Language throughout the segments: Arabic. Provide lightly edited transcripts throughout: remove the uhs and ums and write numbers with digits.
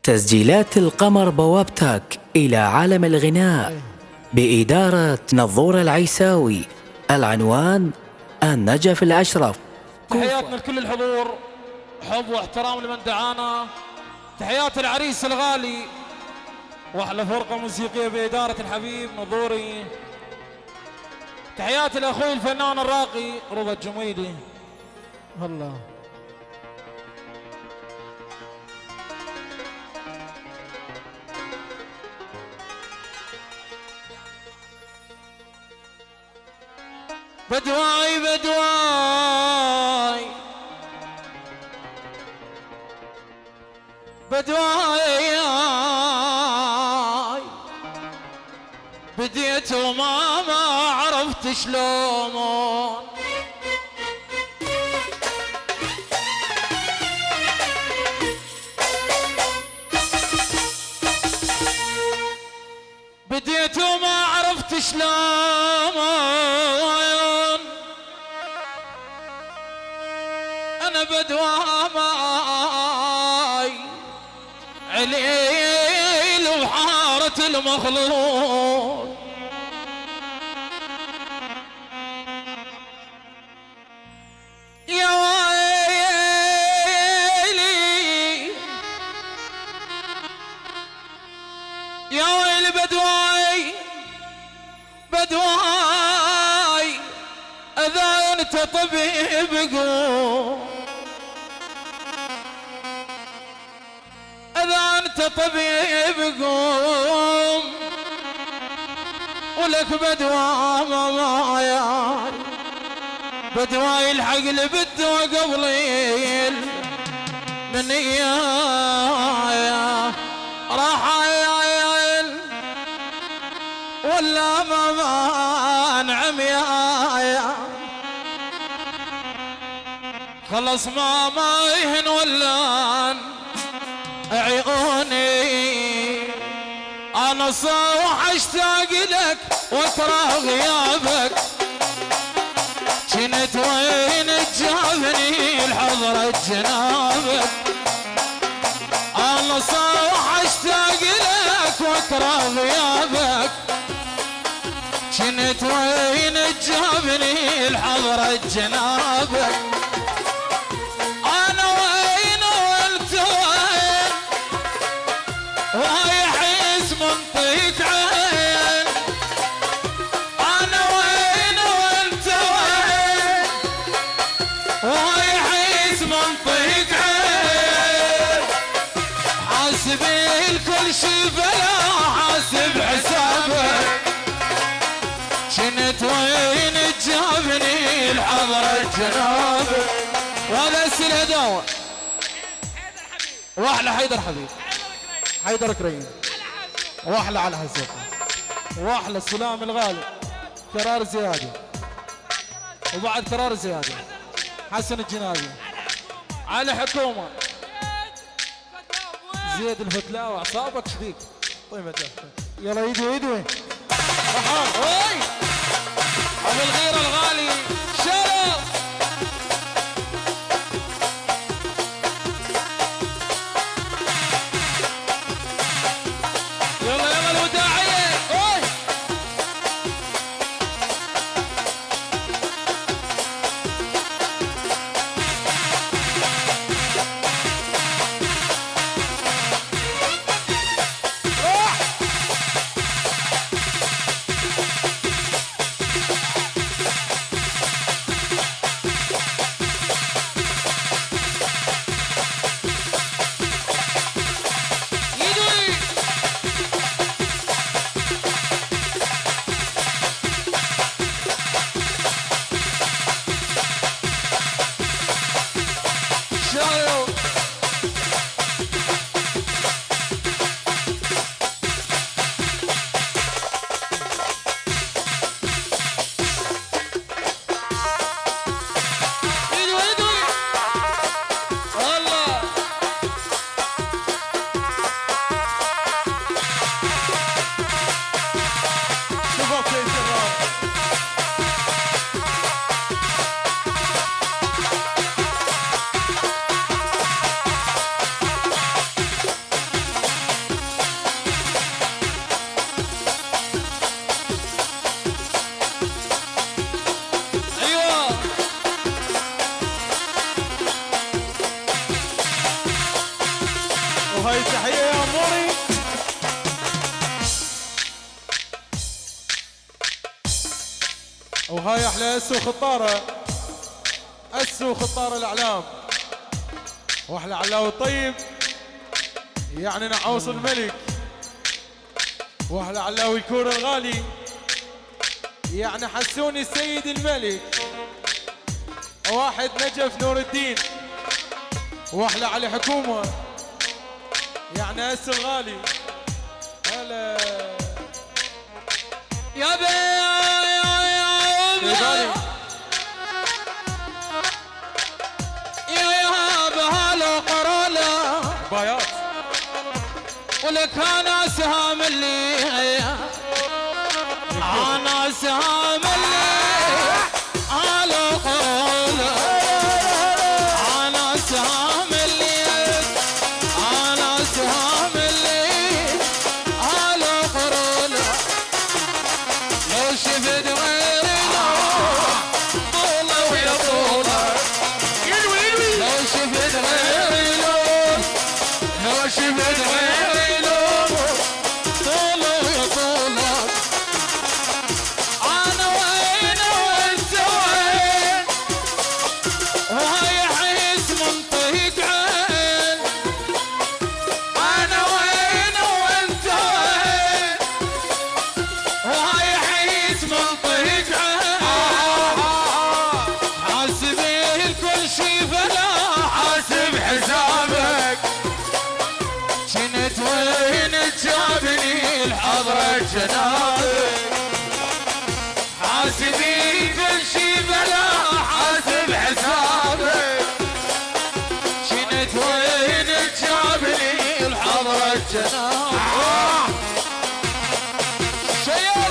تسجيلات القمر بوابتك إلى عالم الغناء بإدارة نظور العيساوي. العنوان النجف الأشرف. تحياتنا لكل الحضور، حب واحترام لمن دعانا. تحيات العريس الغالي واحلى فرقة موسيقية بإدارة الحبيب نظوري. تحيات الأخوي الفنان الراقي رضا الجميلي. الله بدواي بدواي بدواي بديت وما عرفت شلون بديت وما عرفت شلون أنا بدواي عليل وحارة المخلوق يا ويلي يا ويلي بدواي بدواي أذا أنت طبيب قوم إذا أنت طبيب قوم ولك بدواي بدواي الحقل بالدوا قبلي من إيايا راح ولا ما نعم يايا خلص ما يهن ولا عيوني انا صوح اشتاق لك واكره غيابك كنت وين تجابني الحضرة جنابك انا صوح اشتاق لك واكره غيابك كنت وين تجابني الحضرة جنابك رايح اسم طيق عين انا وين وانت وين رايح اسم طيق عين حاسب الكل شي فلا حاسب حسابك كنت وين تجابني الحضرة جنابك وهذا السنة داوى واحلى حيدر حبيب حيدر كريم واحلى على الحسين واحلى السلام الغالي كرار زيادي وبعد كرار زيادي حسن الجنابي علي حكومة زيد الفتلاوي اعصابك شديد طيب يلا ايدي ايدي وين ابو الغيرة الغالي شرف وهاي تحية يا أموري. وهاي أحلى أسو خطارة، أسو خطارة الأعلام، وأحلى علاوي الطيب يعني نعوص الملك، وأحلى علاوي الكور الغالي يعني حسوني السيد الملك، واحد نجف نور الدين، واحلى علي حكومه يعني أسو الغالي. هلا يا بي يا بهالو قرالا بايات ولك انا سهام اللي انا سهام اللي على قرالا انا سهام اللي انا سهام اللي على قرالا لو شفت غيري طولة ويا طولة لو شفت غيري لو شفت غيري طولة ويا طولة أنا وين وانت وين وهاي حيس منطقة عين أنا وين وانت وين وهاي حيس منطقة عين حاسبين الكل شي فلا حاسب حسابك كنت وين تجابني الحضرة جنابك حاسبين كل شي فلا حاسب حسابك كنت وين تجابني الحضرة جنابك شيل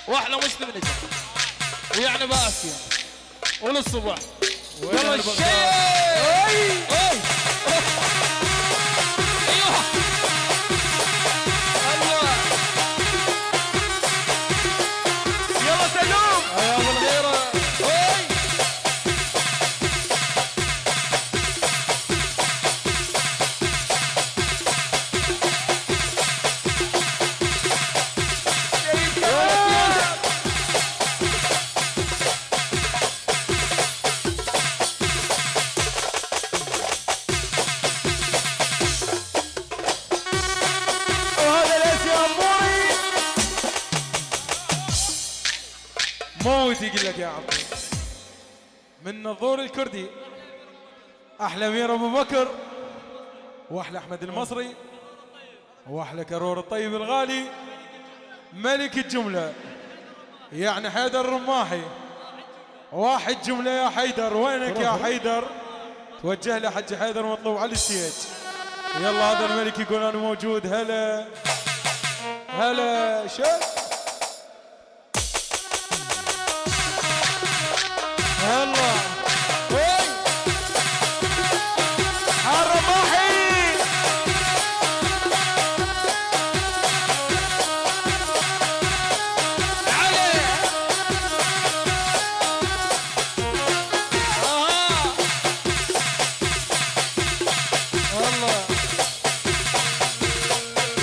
واحلى مسلم نجم ويعني باسيا وللصبح يلا الشيء يلا سلوم يا ابو الغيره موت يقول لك يا عمي من نظور الكردي احلى امير ابو بكر واحلى احمد المصري واحلى كرور الطيب الغالي ملك الجمله يعني حيدر الرماحي واحد جمله يا حيدر وينك يا حيدر توجه له حج حيدر مطلوب على الستيج يلا هذا الملك يقول انا موجود هلا هلا شوف هلا وي الرماحي علي والله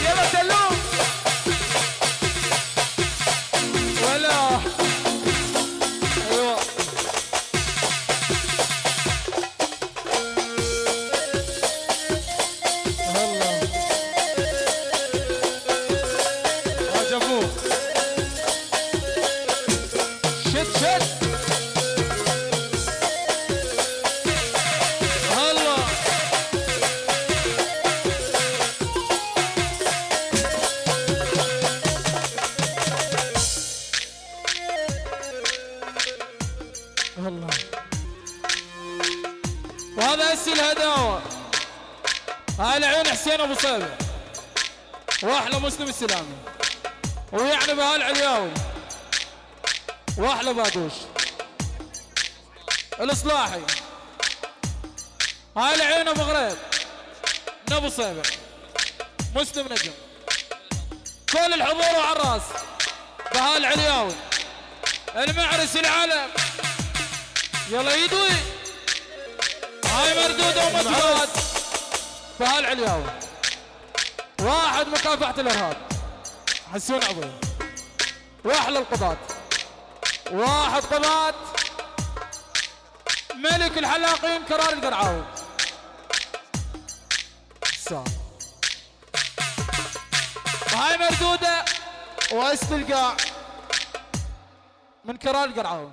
يلا سلوم ومرسي الهداوة. هاي العين حسين ابو صيبة واحلى مسلم السلامي، ويعني بهالعلياوي واحلى بادوش الاصلاحي. هاي العين ابو غريب من ابو صيبة مسلم نجم. كل الحضور وعلى الراس بهالعلياوي المعرس العلم. يلا يدوي هاي مردودة ومسدود بهالعلياوي. واحد مكافحة الارهاب حسون عبوي واحلى القضاة. واحد قضاة ملك الحلاقين كرار القرعاوي. هاي مردودة واستلقاء من كرار القرعاوي.